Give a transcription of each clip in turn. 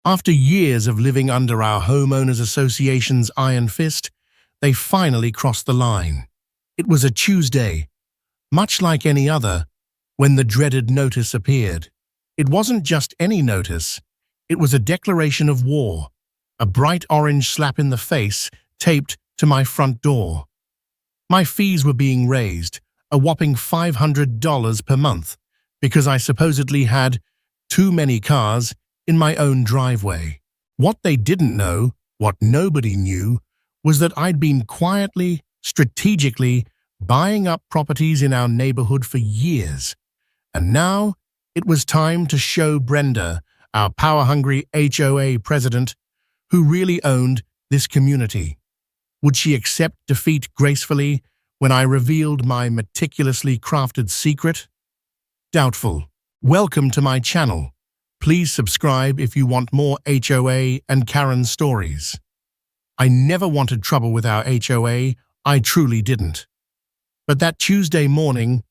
After years of living under our Homeowners Association's iron fist, they finally crossed the line. It was a Tuesday, much like any other, when the dreaded notice appeared. It wasn't just any notice. It was a declaration of war, a bright orange slap in the face taped to my front door. My fees were being raised, a whopping $500 per month, because I supposedly had too many cars in my own driveway. What they didn't know, what nobody knew, was that I'd been quietly, strategically buying up properties in our neighborhood for years. And now it was time to show Brenda, our power-hungry HOA president, who really owned this community. Would she accept defeat gracefully when I revealed my meticulously crafted secret? Doubtful. Welcome to my channel. Please subscribe if you want more HOA and Karen stories. I never wanted trouble with our HOA, I truly didn't. But that Tuesday morning,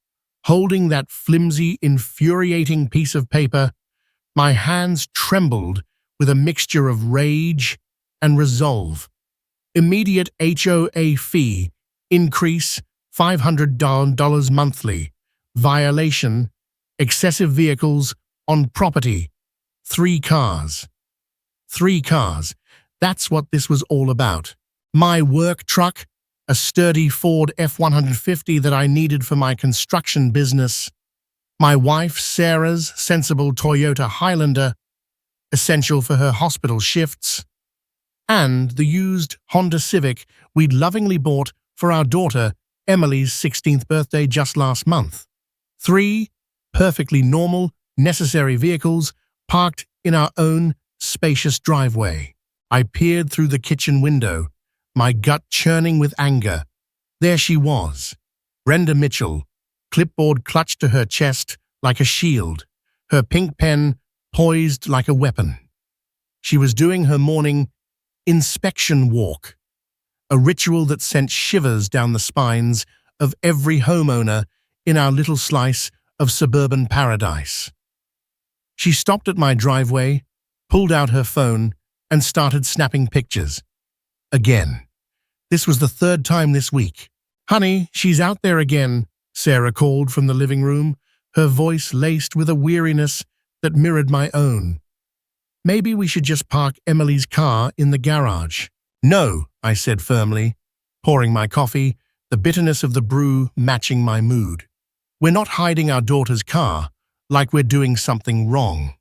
holding that flimsy, infuriating piece of paper, my hands trembled with a mixture of rage and resolve. Immediate HOA fee, increase $500 monthly, violation, excessive vehicles on property, 3 cars. 3 cars, that's what this was all about. My work truck, a sturdy Ford F-150 that I needed for my construction business. My wife Sarah's sensible Toyota Highlander, essential for her hospital shifts. And the used Honda Civic we'd lovingly bought for our daughter Emily's 16th birthday just last month. 3 perfectly normal, necessary vehicles parked in our own spacious driveway. I peered through the kitchen window, my gut churning with anger. There she was, Brenda Mitchell, clipboard clutched to her chest like a shield, her pink pen poised like a weapon. She was doing her morning inspection walk, a ritual that sent shivers down the spines of every homeowner in our little slice of suburban paradise. She stopped at my driveway, pulled out her phone, and started snapping pictures. Again. This was the 3rd time this week. "Honey, she's out there again," Sarah called from the living room, her voice laced with a weariness that mirrored my own. "Maybe we should just park Emily's car in the garage." "No," I said firmly, pouring my coffee, the bitterness of the brew matching my mood. "We're not hiding our daughter's car like we're doing something wrong.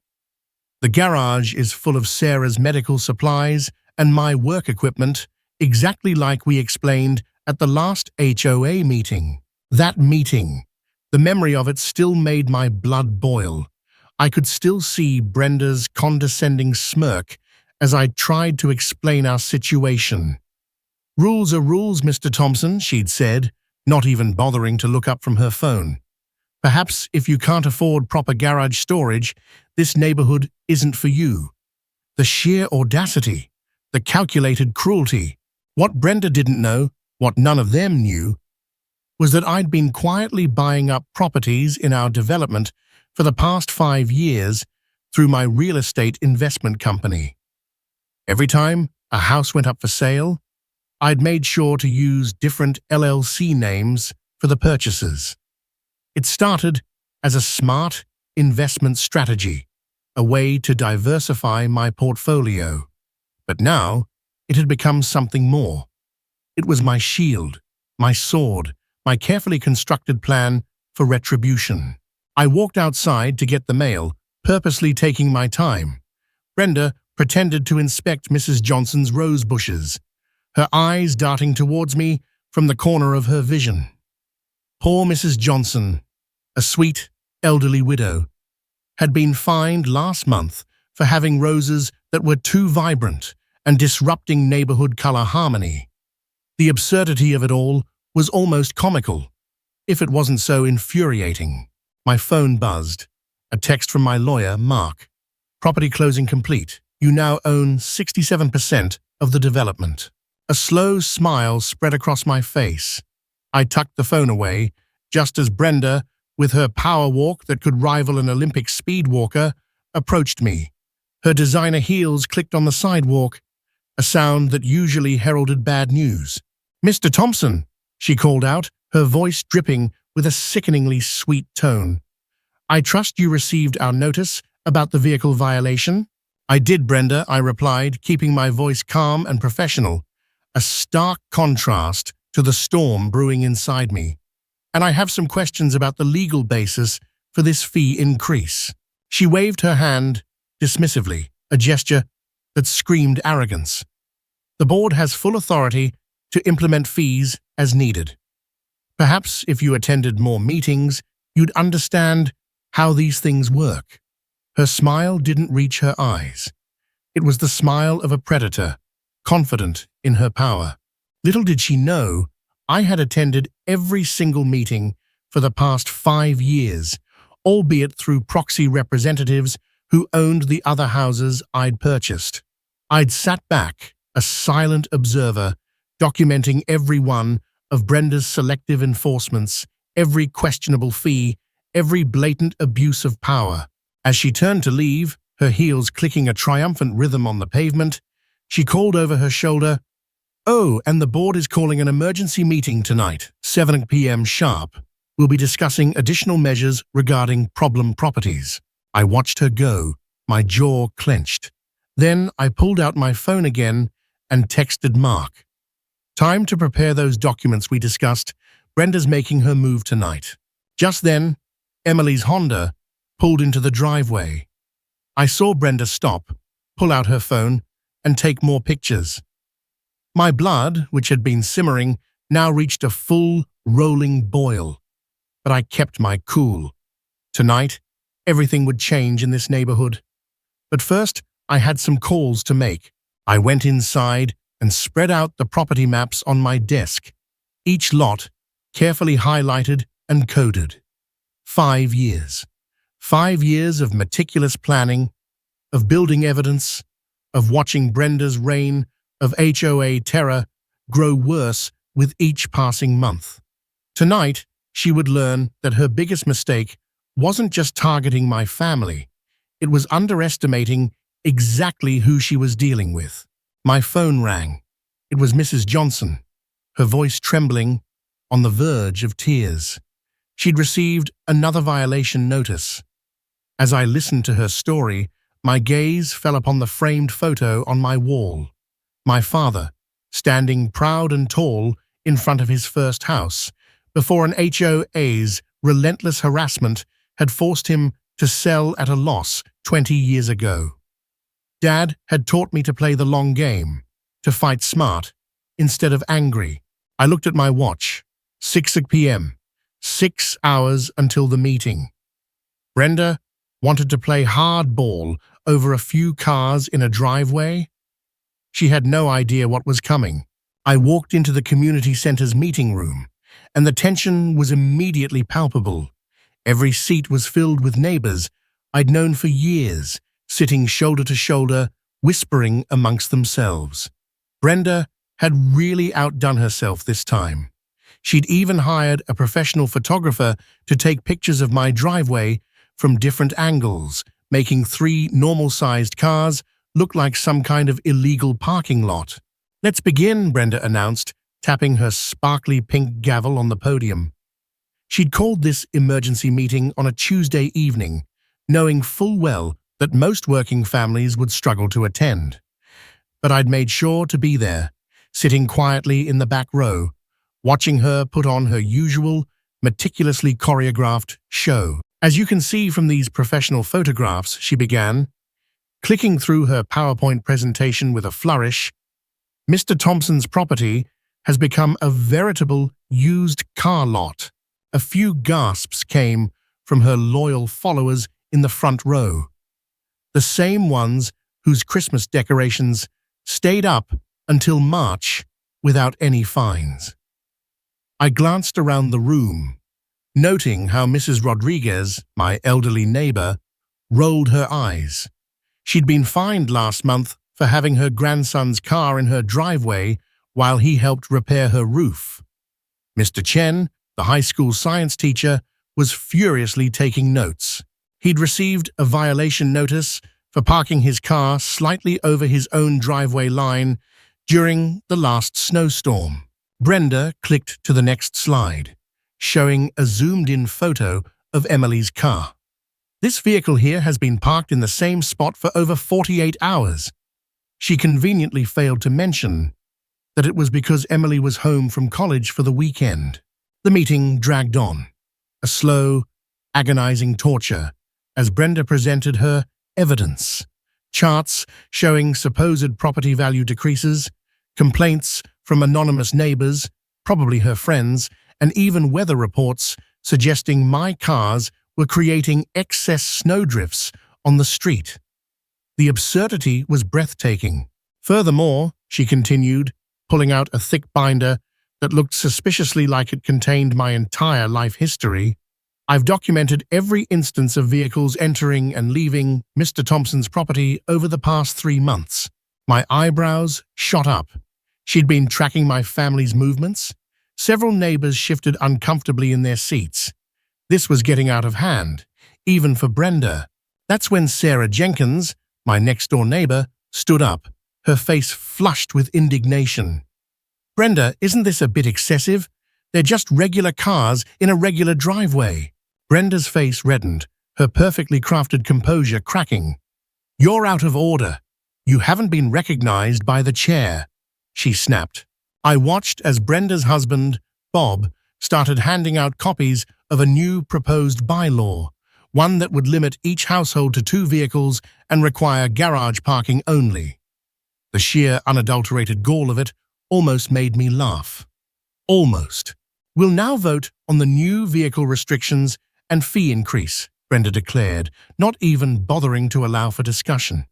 The garage is full of Sarah's medical supplies and my work equipment, exactly like we explained at the last HOA meeting. That meeting, the memory of it still made my blood boil. I could still see Brenda's condescending smirk as I tried to explain our situation. "Rules are rules, Mr. Thompson," she'd said, not even bothering to look up from her phone. "Perhaps if you can't afford proper garage storage, this neighborhood isn't for you." The sheer audacity, the calculated cruelty. What Brenda didn't know, what none of them knew, was that I'd been quietly buying up properties in our development for the past 5 years through my real estate investment company. Every time a house went up for sale, I'd made sure to use different LLC names for the purchases. It started as a smart investment strategy, a way to diversify my portfolio. But now, it had become something more. It was my shield, my sword, my carefully constructed plan for retribution. I walked outside to get the mail, purposely taking my time. Brenda pretended to inspect Mrs. Johnson's rose bushes, her eyes darting towards me from the corner of her vision. Poor Mrs. Johnson, a sweet, elderly widow, had been fined last month for having roses that were too vibrant and disrupting neighborhood color harmony. The absurdity of it all was almost comical, if it wasn't so infuriating. My phone buzzed. A text from my lawyer, Mark. "Property closing complete. You now own 67% of the development." A slow smile spread across my face. I tucked the phone away, just as Brenda, with her power walk that could rival an Olympic speed walker, approached me. Her designer heels clicked on the sidewalk, a sound that usually heralded bad news. "Mr. Thompson," she called out, her voice dripping with a sickeningly sweet tone. "I trust you received our notice about the vehicle violation?" "I did, Brenda," I replied, keeping my voice calm and professional, a stark contrast to the storm brewing inside me. "And I have some questions about the legal basis for this fee increase." She waved her hand dismissively, a gesture that screamed arrogance. "The board has full authority to implement fees as needed. Perhaps if you attended more meetings, you'd understand how these things work." Her smile didn't reach her eyes. It was the smile of a predator, confident in her power. Little did she know, I had attended every single meeting for the past 5 years, albeit through proxy representatives who owned the other houses I'd purchased. I'd sat back, a silent observer, documenting every one of Brenda's selective enforcements, every questionable fee, every blatant abuse of power. As she turned to leave, her heels clicking a triumphant rhythm on the pavement, she called over her shoulder, "Oh, and the board is calling an emergency meeting tonight, 7 p.m. sharp. We'll be discussing additional measures regarding problem properties." I watched her go, my jaw clenched. Then I pulled out my phone again and texted Mark. "Time to prepare those documents we discussed. Brenda's making her move tonight." Just then, Emily's Honda pulled into the driveway. I saw Brenda stop, pull out her phone, and take more pictures. My blood, which had been simmering, now reached a full, rolling boil. But I kept my cool. Tonight, everything would change in this neighborhood. But first, I had some calls to make. I went inside and spread out the property maps on my desk, each lot carefully highlighted and coded. 5 years. 5 years of meticulous planning, of building evidence, of watching Brenda's reign of HOA terror grow worse with each passing month. Tonight, she would learn that her biggest mistake wasn't just targeting my family, it was underestimating exactly who she was dealing with. My phone rang. It was Mrs. Johnson, her voice trembling, on the verge of tears. She'd received another violation notice. As I listened to her story, my gaze fell upon the framed photo on my wall. My father, standing proud and tall in front of his first house, before an HOA's relentless harassment had forced him to sell at a loss 20 years ago. Dad had taught me to play the long game, to fight smart, instead of angry. I looked at my watch. 6 p.m. 6 hours until the meeting. Brenda wanted to play hardball over a few cars in a driveway? She had no idea what was coming. I walked into the community center's meeting room, and the tension was immediately palpable. Every seat was filled with neighbors I'd known for years, sitting shoulder to shoulder, whispering amongst themselves. Brenda had really outdone herself this time. She'd even hired a professional photographer to take pictures of my driveway from different angles, making 3 normal-sized cars look like some kind of illegal parking lot. "Let's begin," Brenda announced, tapping her sparkly pink gavel on the podium. She'd called this emergency meeting on a Tuesday evening, knowing full well that most working families would struggle to attend. But I'd made sure to be there, sitting quietly in the back row, watching her put on her usual, meticulously choreographed show. "As you can see from these professional photographs," she began, clicking through her PowerPoint presentation with a flourish, "Mr. Thompson's property has become a veritable used car lot." A few gasps came from her loyal followers in the front row, the same ones whose Christmas decorations stayed up until March without any fines. I glanced around the room, noting how Mrs. Rodriguez, my elderly neighbor, rolled her eyes. She'd been fined last month for having her grandson's car in her driveway while he helped repair her roof. Mr. Chen, the high school science teacher, was furiously taking notes. He'd received a violation notice for parking his car slightly over his own driveway line during the last snowstorm. Brenda clicked to the next slide, showing a zoomed-in photo of Emily's car. This vehicle here has been parked in the same spot for over 48 hours. She conveniently failed to mention that it was because Emily was home from college for the weekend. The meeting dragged on, a slow, agonizing torture, as Brenda presented her evidence. Charts showing supposed property value decreases, complaints from anonymous neighbors, probably her friends, and even weather reports suggesting my cars were creating excess snowdrifts on the street. The absurdity was breathtaking. Furthermore, she continued, pulling out a thick binder that looked suspiciously like it contained my entire life history, I've documented every instance of vehicles entering and leaving Mr. Thompson's property over the past 3 months. My eyebrows shot up. She'd been tracking my family's movements. Several neighbors shifted uncomfortably in their seats. This was getting out of hand, even for Brenda. That's when Sarah Jenkins, my next-door neighbor, stood up, her face flushed with indignation. "Brenda, isn't this a bit excessive? They're just regular cars in a regular driveway." Brenda's face reddened, her perfectly crafted composure cracking. "You're out of order. You haven't been recognized by the chair," she snapped. I watched as Brenda's husband, Bob, started handing out copies of a new proposed bylaw, one that would limit each household to 2 vehicles and require garage parking only. The sheer, unadulterated gall of it almost made me laugh. Almost. "We'll now vote on the new vehicle restrictions and fee increase," Brenda declared, not even bothering to allow for discussion.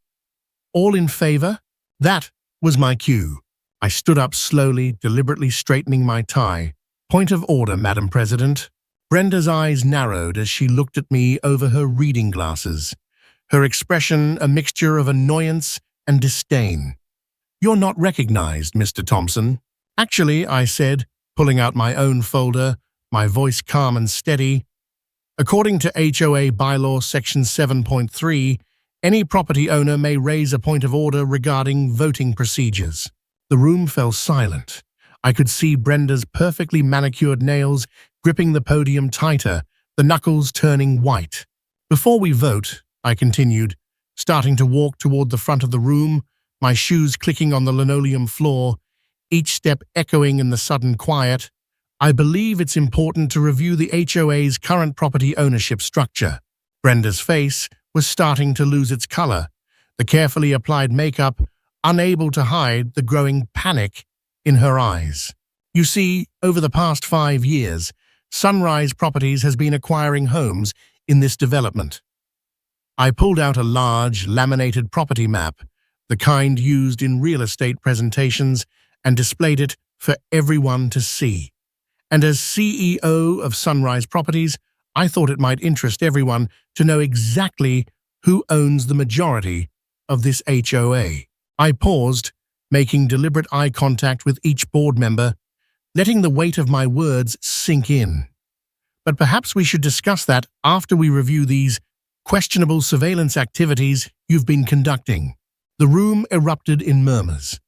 "All in favor?" That was my cue. I stood up slowly, deliberately straightening my tie. "Point of order, Madam President." Brenda's eyes narrowed as she looked at me over her reading glasses, her expression a mixture of annoyance and disdain. "You're not recognized, Mr. Thompson." "Actually," I said, pulling out my own folder, my voice calm and steady, "according to HOA Bylaw Section 7.3, any property owner may raise a point of order regarding voting procedures." The room fell silent. I could see Brenda's perfectly manicured nails gripping the podium tighter, the knuckles turning white. "Before we vote," I continued, starting to walk toward the front of the room, my shoes clicking on the linoleum floor, each step echoing in the sudden quiet, "I believe it's important to review the HOA's current property ownership structure." Brenda's face was starting to lose its color, the carefully applied makeup unable to hide the growing panic in her eyes. "You see, over the past 5 years, Sunrise Properties has been acquiring homes in this development." I pulled out a large, laminated property map, the kind used in real estate presentations, and displayed it for everyone to see. And as CEO of Sunrise Properties, I thought it might interest everyone to know exactly who owns the majority of this HOA. I paused, making deliberate eye contact with each board member, letting the weight of my words sink in. "But perhaps we should discuss that after we review these questionable surveillance activities you've been conducting." The room erupted in murmurs.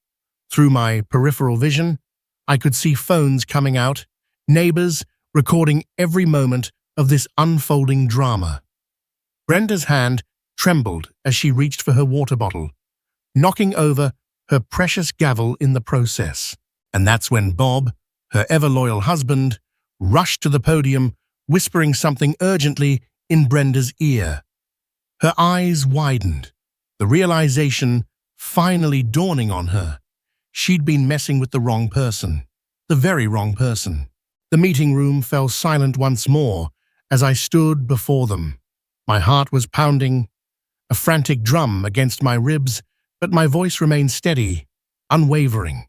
Through my peripheral vision, I could see phones coming out, neighbors recording every moment of this unfolding drama. Brenda's hand trembled as she reached for her water bottle, knocking over her precious gavel in the process. And that's when Bob, her ever-loyal husband, rushed to the podium, whispering something urgently in Brenda's ear. Her eyes widened, the realization finally dawning on her. She'd been messing with the wrong person, the very wrong person. The meeting room fell silent once more as I stood before them. My heart was pounding, a frantic drum against my ribs, but my voice remained steady, unwavering.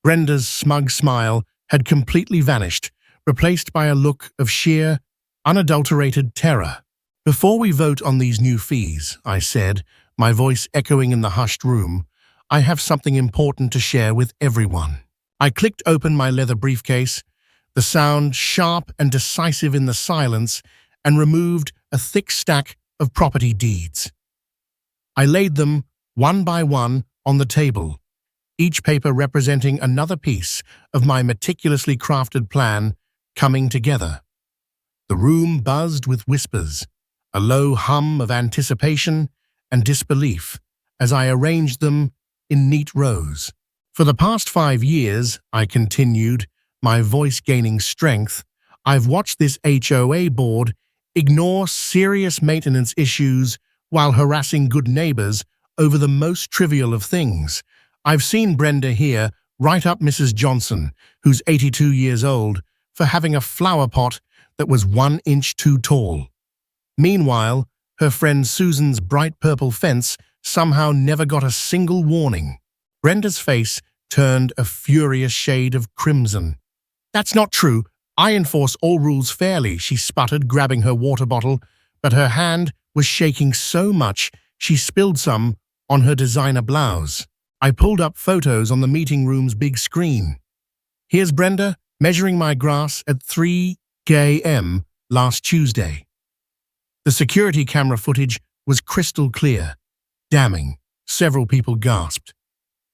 Brenda's smug smile had completely vanished, replaced by a look of sheer, unadulterated terror. "Before we vote on these new fees," I said, my voice echoing in the hushed room, "I have something important to share with everyone." I clicked open my leather briefcase, the sound sharp and decisive in the silence, and removed a thick stack of property deeds. I laid them, one by one, on the table, each paper representing another piece of my meticulously crafted plan coming together. The room buzzed with whispers, a low hum of anticipation and disbelief as I arranged them in neat rows. For the past 5 years, I continued, my voice gaining strength, I've watched this HOA board ignore serious maintenance issues while harassing good neighbors over the most trivial of things. I've seen Brenda here write up Mrs. Johnson, who's 82 years old, for having a flower pot that was 1 inch too tall. Meanwhile, her friend Susan's bright purple fence somehow never got a single warning. Brenda's face turned a furious shade of crimson. "That's not true. I enforce all rules fairly," she sputtered, grabbing her water bottle, but her hand was shaking so much she spilled some on her designer blouse. I pulled up photos on the meeting room's big screen. Here's Brenda measuring my grass at 3 a.m. last Tuesday. The security camera footage was crystal clear. Damning, several people gasped.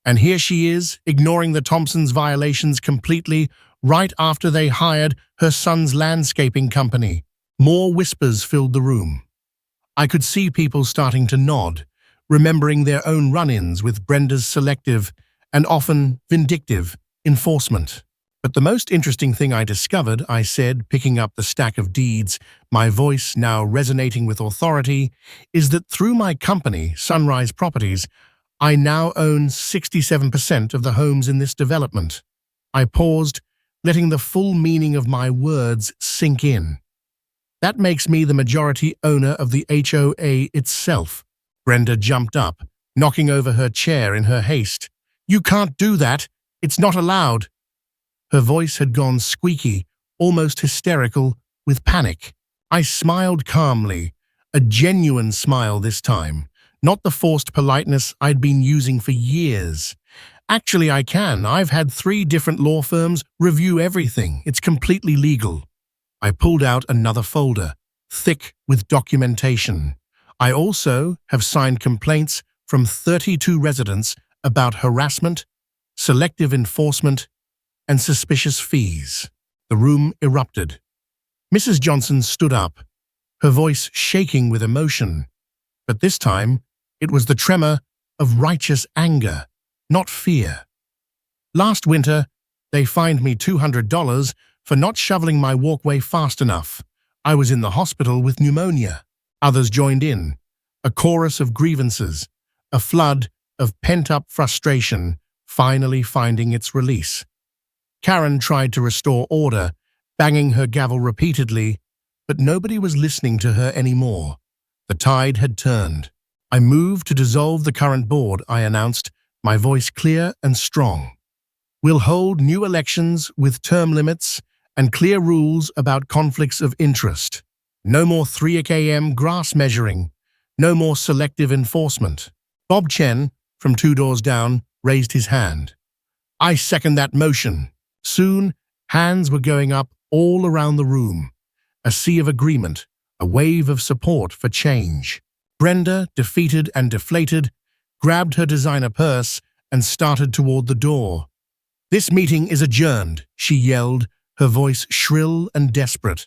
And here she is, ignoring the Thompsons' violations completely, right after they hired her son's landscaping company. More whispers filled the room. I could see people starting to nod, remembering their own run-ins with Brenda's selective and often vindictive enforcement. But the most interesting thing I discovered, I said, picking up the stack of deeds, my voice now resonating with authority, is that through my company, Sunrise Properties, I now own 67% of the homes in this development. I paused, letting the full meaning of my words sink in. That makes me the majority owner of the HOA itself. Brenda jumped up, knocking over her chair in her haste. "You can't do that. It's not allowed." Her voice had gone squeaky, almost hysterical, with panic. I smiled calmly, a genuine smile this time, not the forced politeness I'd been using for years. "Actually, I can. I've had 3 different law firms review everything. It's completely legal." I pulled out another folder, thick with documentation. I also have signed complaints from 32 residents about harassment, selective enforcement, and suspicious fees. The room erupted. Mrs. Johnson stood up, her voice shaking with emotion. But this time, it was the tremor of righteous anger, not fear. "Last winter, they fined me $200 for not shoveling my walkway fast enough. I was in the hospital with pneumonia." Others joined in, a chorus of grievances, a flood of pent-up frustration finally finding its release. Karen tried to restore order, banging her gavel repeatedly, but nobody was listening to her anymore. The tide had turned. "I move to dissolve the current board," I announced, my voice clear and strong. "We'll hold new elections with term limits and clear rules about conflicts of interest. No more 3 a.m. grass measuring. No more selective enforcement." Bob Chen, from 2 doors down, raised his hand. "I second that motion." Soon, hands were going up all around the room. A sea of agreement, a wave of support for change. Brenda, defeated and deflated, grabbed her designer purse and started toward the door. "This meeting is adjourned," she yelled, her voice shrill and desperate.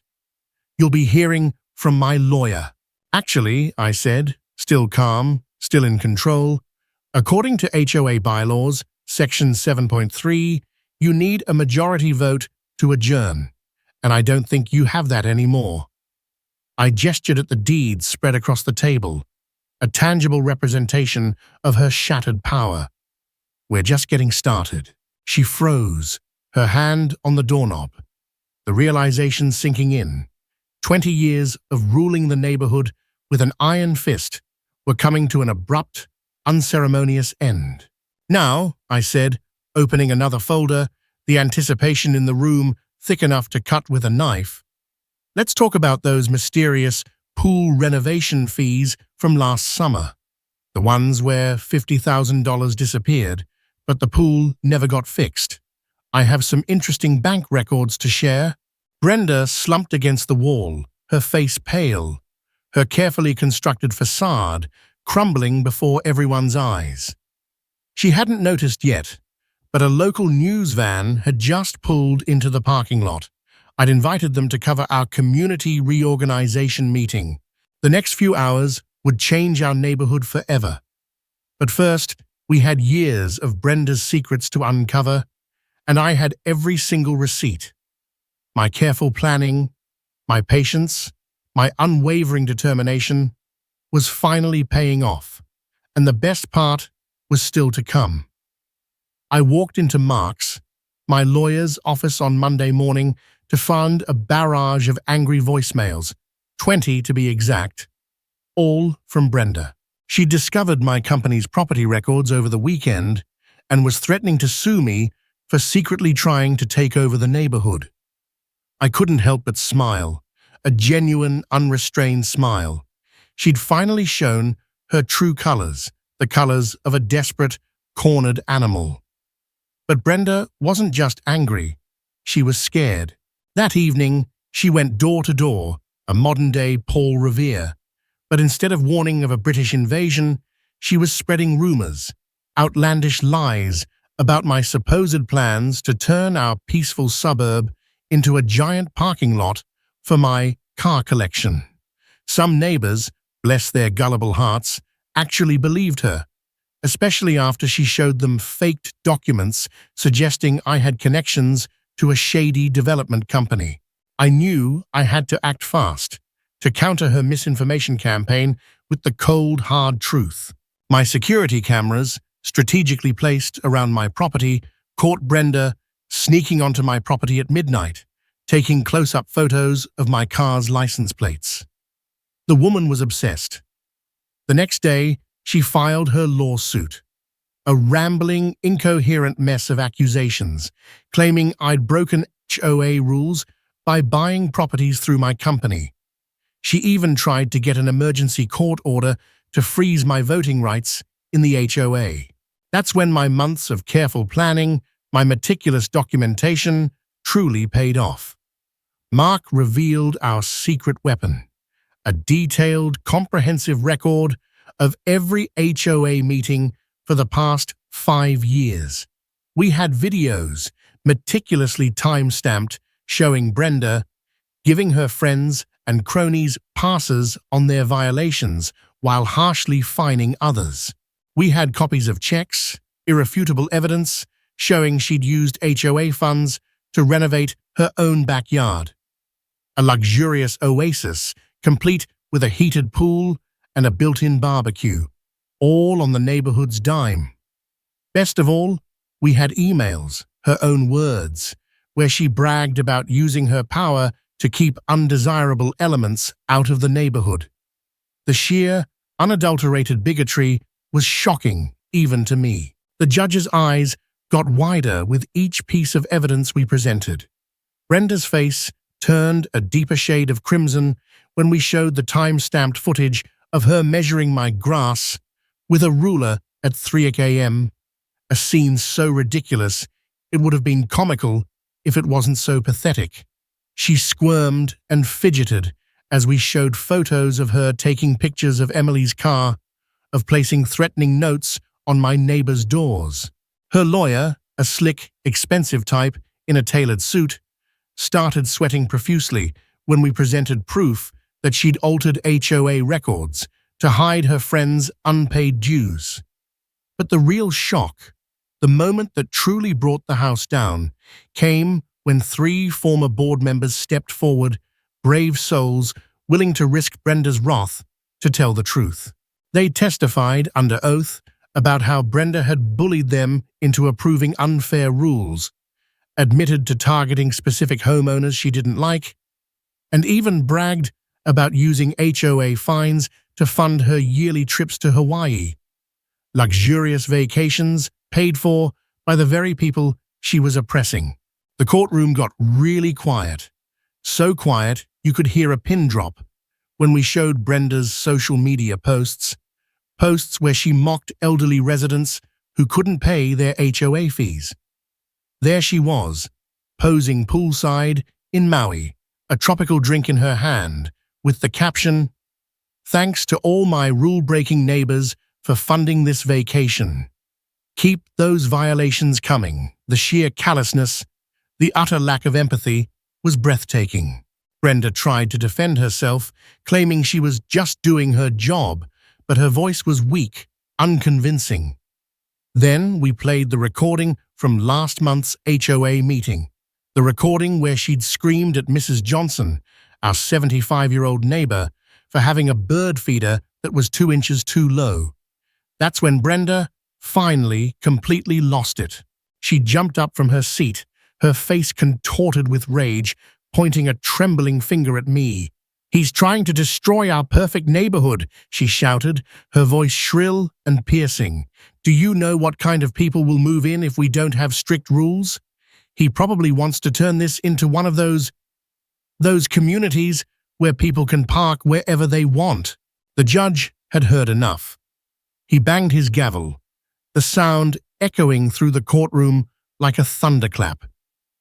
"You'll be hearing from my lawyer." "Actually," I said, still calm, still in control, "according to HOA bylaws, Section 7.3, you need a majority vote to adjourn, and I don't think you have that anymore." I gestured at the deeds spread across the table, a tangible representation of her shattered power. "We're just getting started." She froze, her hand on the doorknob, the realization sinking in. 20 years of ruling the neighborhood with an iron fist were coming to an abrupt, unceremonious end. "Now," I said, opening another folder, the anticipation in the room thick enough to cut with a knife, "let's talk about those mysterious pool renovation fees from last summer. The ones where $50,000 disappeared, but the pool never got fixed. I have some interesting bank records to share." Brenda slumped against the wall, her face pale, her carefully constructed facade crumbling before everyone's eyes. She hadn't noticed yet, but a local news van had just pulled into the parking lot. I'd invited them to cover our community reorganization meeting. The next few hours would change our neighborhood forever. But first, we had years of Brenda's secrets to uncover, and I had every single receipt. My careful planning, my patience, my unwavering determination was finally paying off, and the best part was still to come. I walked into Mark's, my lawyer's office on Monday morning, to find a barrage of angry voicemails, 20 to be exact, all from Brenda. She discovered my company's property records over the weekend and was threatening to sue me for secretly trying to take over the neighborhood. I couldn't help but smile, a genuine, unrestrained smile. She'd finally shown her true colors, the colors of a desperate, cornered animal. But Brenda wasn't just angry, she was scared. That evening, she went door to door, a modern-day Paul Revere. But instead of warning of a British invasion, she was spreading rumors, outlandish lies about my supposed plans to turn our peaceful suburb into a giant parking lot for my car collection. Some neighbors, bless their gullible hearts, actually believed her, especially after she showed them faked documents suggesting I had connections to a shady development company. I knew I had to act fast, to counter her misinformation campaign with the cold, hard truth. My security cameras, strategically placed around my property, caught Brenda sneaking onto my property at midnight, taking close-up photos of my car's license plates. The woman was obsessed. The next day, she filed her lawsuit, a rambling, incoherent mess of accusations, claiming I'd broken HOA rules by buying properties through my company. She even tried to get an emergency court order to freeze my voting rights in the HOA. That's when my months of careful planning, my meticulous documentation, truly paid off. Mark revealed our secret weapon, a detailed, comprehensive record of every HOA meeting for the past 5 years. We had videos, meticulously time-stamped, showing Brenda giving her friends and cronies passes on their violations while harshly fining others. We had copies of checks, irrefutable evidence, showing she'd used HOA funds to renovate her own backyard. A luxurious oasis, complete with a heated pool and a built-in barbecue, all on the neighborhood's dime. Best of all, we had emails, her own words, where she bragged about using her power to keep undesirable elements out of the neighborhood. The sheer, unadulterated bigotry was shocking, even to me. The judge's eyes got wider with each piece of evidence we presented. Brenda's face turned a deeper shade of crimson when we showed the time-stamped footage of her measuring my grass with a ruler at 3 a.m., a scene so ridiculous it would have been comical if it wasn't so pathetic. She squirmed and fidgeted as we showed photos of her taking pictures of Emily's car, of placing threatening notes on my neighbor's doors. Her lawyer, a slick, expensive type in a tailored suit, started sweating profusely when we presented proof that she'd altered HOA records to hide her friends' unpaid dues. But the real shock, the moment that truly brought the house down, came when 3 former board members stepped forward, brave souls willing to risk Brenda's wrath to tell the truth. They testified under oath about how Brenda had bullied them into approving unfair rules, admitted to targeting specific homeowners she didn't like, and even bragged about using HOA fines to fund her yearly trips to Hawaii, luxurious vacations paid for by the very people she was oppressing. The courtroom got really quiet, so quiet you could hear a pin drop when we showed Brenda's social media posts where she mocked elderly residents who couldn't pay their HOA fees. There she was, posing poolside in Maui, a tropical drink in her hand, with the caption, Thanks to all my rule-breaking neighbors for funding this vacation. Keep those violations coming. The sheer callousness, the utter lack of empathy was breathtaking. Brenda tried to defend herself, claiming she was just doing her job, but her voice was weak, unconvincing. Then we played the recording from last month's HOA meeting, the recording where she'd screamed at Mrs. Johnson, our 75-year-old neighbor, for having a bird feeder that was 2 inches too low. That's when Brenda finally completely lost it. She jumped up from her seat, her face contorted with rage, pointing a trembling finger at me. "He's trying to destroy our perfect neighborhood," she shouted, her voice shrill and piercing. "Do you know what kind of people will move in if we don't have strict rules? He probably wants to turn this into one of those communities where people can park wherever they want." The judge had heard enough. He banged his gavel, the sound echoing through the courtroom like a thunderclap.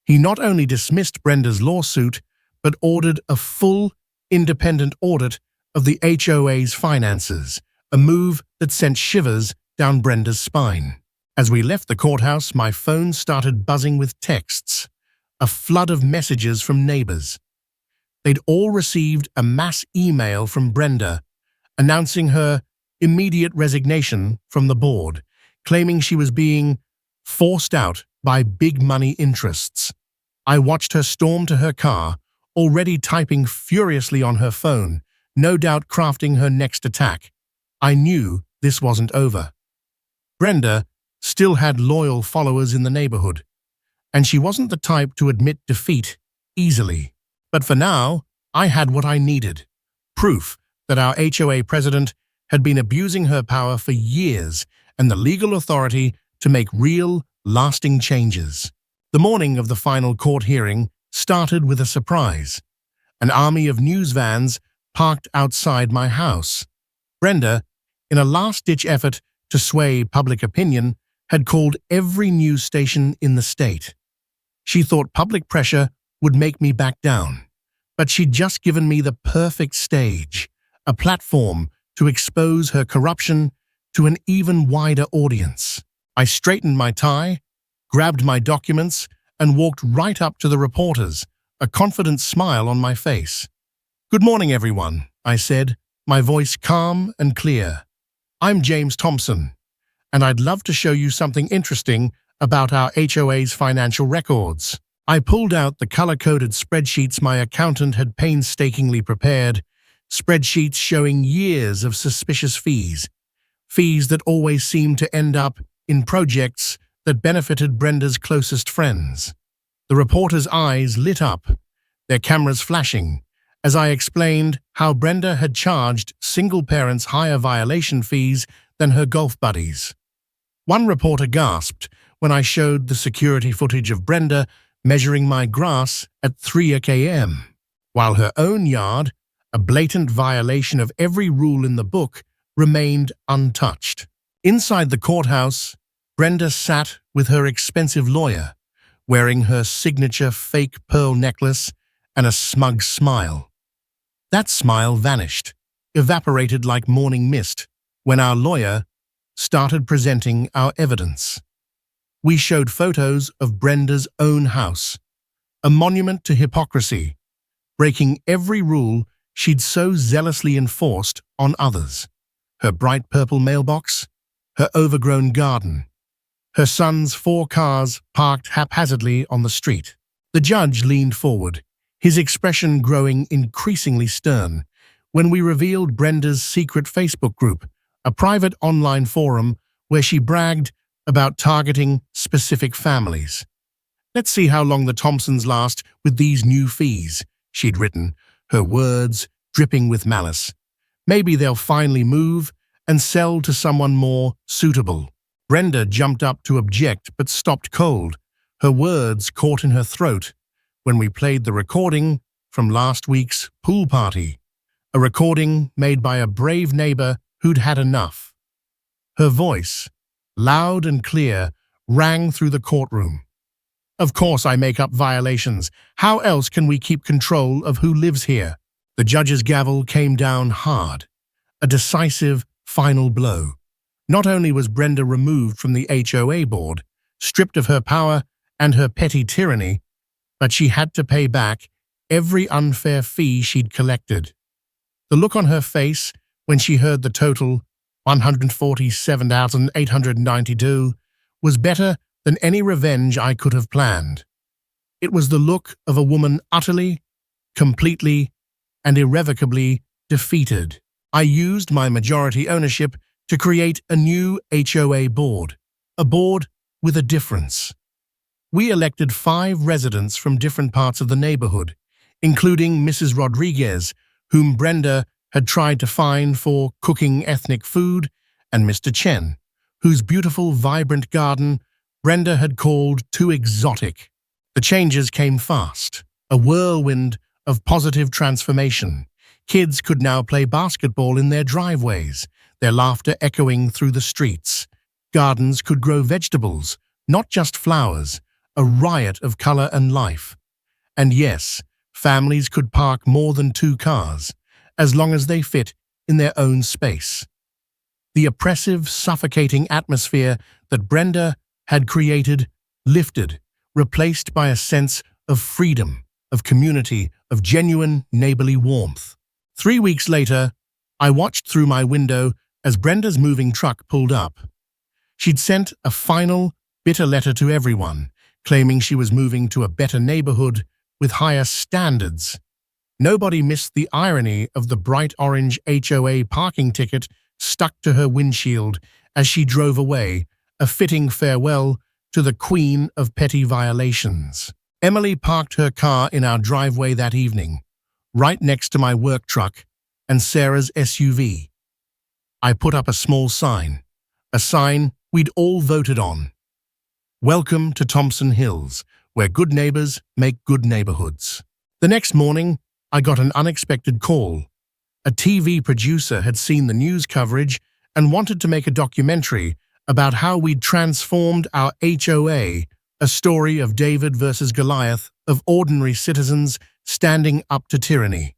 He not only dismissed Brenda's lawsuit, but ordered a full, independent audit of the HOA's finances, a move that sent shivers down Brenda's spine. As we left the courthouse, my phone started buzzing with texts, a flood of messages from neighbors. They'd all received a mass email from Brenda announcing her immediate resignation from the board, claiming she was being forced out by big money interests. I watched her storm to her car, already typing furiously on her phone, no doubt crafting her next attack. I knew this wasn't over. Brenda still had loyal followers in the neighborhood, and she wasn't the type to admit defeat easily. But for now, I had what I needed: proof that our HOA president had been abusing her power for years and the legal authority to make real, lasting changes. The morning of the final court hearing started with a surprise. An army of news vans parked outside my house. Brenda, in a last-ditch effort to sway public opinion, had called every news station in the state. She thought public pressure would make me back down, but she'd just given me the perfect stage, a platform to expose her corruption to an even wider audience. I straightened my tie, grabbed my documents, and walked right up to the reporters, a confident smile on my face. "Good morning, everyone," I said, my voice calm and clear. "I'm James Thompson, and I'd love to show you something interesting about our HOA's financial records." I pulled out the color-coded spreadsheets my accountant had painstakingly prepared, spreadsheets showing years of suspicious fees that always seemed to end up in projects that benefited Brenda's closest friends. The reporters' eyes lit up, their cameras flashing, as I explained how Brenda had charged single parents higher violation fees than her golf buddies. One reporter gasped when I showed the security footage of Brenda measuring my grass at 3 a.m., while her own yard, a blatant violation of every rule in the book, remained untouched. Inside the courthouse, Brenda sat with her expensive lawyer, wearing her signature fake pearl necklace and a smug smile. That smile vanished, evaporated like morning mist, when our lawyer started presenting our evidence. We showed photos of Brenda's own house, a monument to hypocrisy, breaking every rule she'd so zealously enforced on others. Her bright purple mailbox, her overgrown garden, her son's 4 cars parked haphazardly on the street. The judge leaned forward, his expression growing increasingly stern, when we revealed Brenda's secret Facebook group, a private online forum where she bragged about targeting specific families. "Let's see how long the Thompsons last with these new fees," she'd written, her words dripping with malice. "Maybe they'll finally move and sell to someone more suitable." Brenda jumped up to object but stopped cold, her words caught in her throat, when we played the recording from last week's pool party, a recording made by a brave neighbor who'd had enough. Her voice, loud and clear, rang through the courtroom. "Of course I make up violations. How else can we keep control of who lives here?" The judge's gavel came down hard, a decisive final blow. Not only was Brenda removed from the HOA board, stripped of her power and her petty tyranny, but she had to pay back every unfair fee she'd collected. The look on her face when she heard the total, $147,892, was better than any revenge I could have planned. It was the look of a woman utterly, completely, and irrevocably defeated. I used my majority ownership to create a new HOA board, a board with a difference. We elected 5 residents from different parts of the neighborhood, including Mrs. Rodriguez, whom Brenda had tried to fine for cooking ethnic food, and Mr. Chen, whose beautiful, vibrant garden Brenda had called too exotic. The changes came fast, a whirlwind of positive transformation. Kids could now play basketball in their driveways, their laughter echoing through the streets. Gardens could grow vegetables, not just flowers, a riot of color and life. And yes, families could park more than 2 cars, as long as they fit in their own space. The oppressive, suffocating atmosphere that Brenda had created lifted, replaced by a sense of freedom, of community, of genuine neighborly warmth. 3 weeks later, I watched through my window as Brenda's moving truck pulled up. She'd sent a final, bitter letter to everyone, claiming she was moving to a better neighborhood with higher standards. Nobody missed the irony of the bright orange HOA parking ticket stuck to her windshield as she drove away, a fitting farewell to the queen of petty violations. Emily parked her car in our driveway that evening, right next to my work truck and Sarah's SUV. I put up a small sign, a sign we'd all voted on. Welcome to Thompson Hills, where good neighbors make good neighborhoods. The next morning, I got an unexpected call. A TV producer had seen the news coverage and wanted to make a documentary about how we'd transformed our HOA, a story of David versus Goliath, of ordinary citizens standing up to tyranny.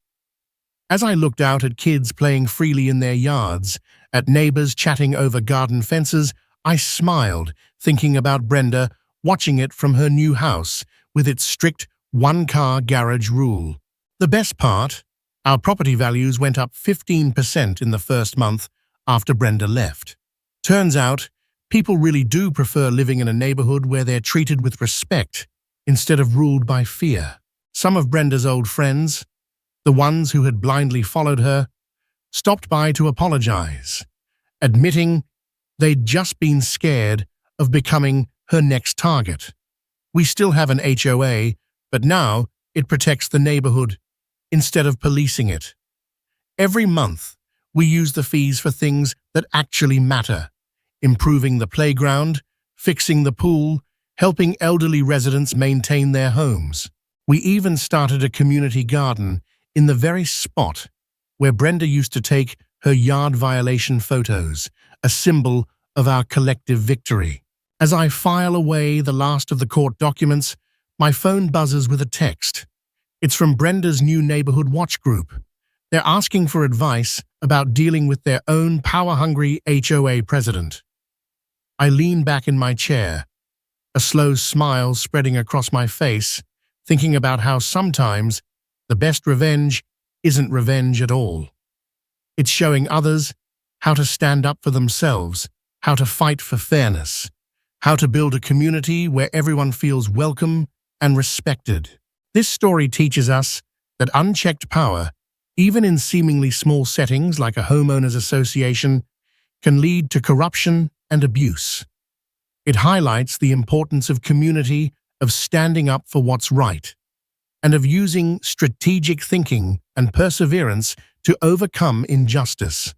As I looked out at kids playing freely in their yards, at neighbors chatting over garden fences, I smiled, thinking about Brenda watching it from her new house with its strict 1-car garage rule. The best part, our property values went up 15% in the first month after Brenda left. Turns out, people really do prefer living in a neighborhood where they're treated with respect instead of ruled by fear. Some of Brenda's old friends, the ones who had blindly followed her, stopped by to apologize, admitting they'd just been scared of becoming her next target. We still have an HOA, but now it protects the neighborhood instead of policing it. Every month, we use the fees for things that actually matter: improving the playground, fixing the pool, helping elderly residents maintain their homes. We even started a community garden in the very spot where Brenda used to take her yard violation photos, a symbol of our collective victory. As I file away the last of the court documents, my phone buzzes with a text. It's from Brenda's new neighborhood watch group. They're asking for advice about dealing with their own power-hungry HOA president. I lean back in my chair, a slow smile spreading across my face, thinking about how sometimes the best revenge isn't revenge at all. It's showing others how to stand up for themselves, how to fight for fairness, how to build a community where everyone feels welcome and respected. This story teaches us that unchecked power, even in seemingly small settings like a homeowners association, can lead to corruption and abuse. It highlights the importance of community, of standing up for what's right, and of using strategic thinking and perseverance to overcome injustice.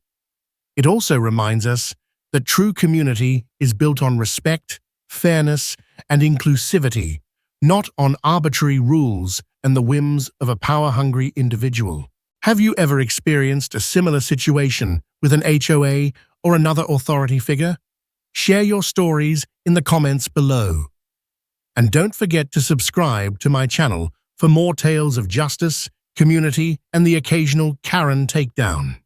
It also reminds us that true community is built on respect, fairness, and inclusivity, not on arbitrary rules and the whims of a power-hungry individual. Have you ever experienced a similar situation with an HOA or another authority figure? Share your stories in the comments below. And don't forget to subscribe to my channel for more tales of justice, community, and the occasional Karen takedown.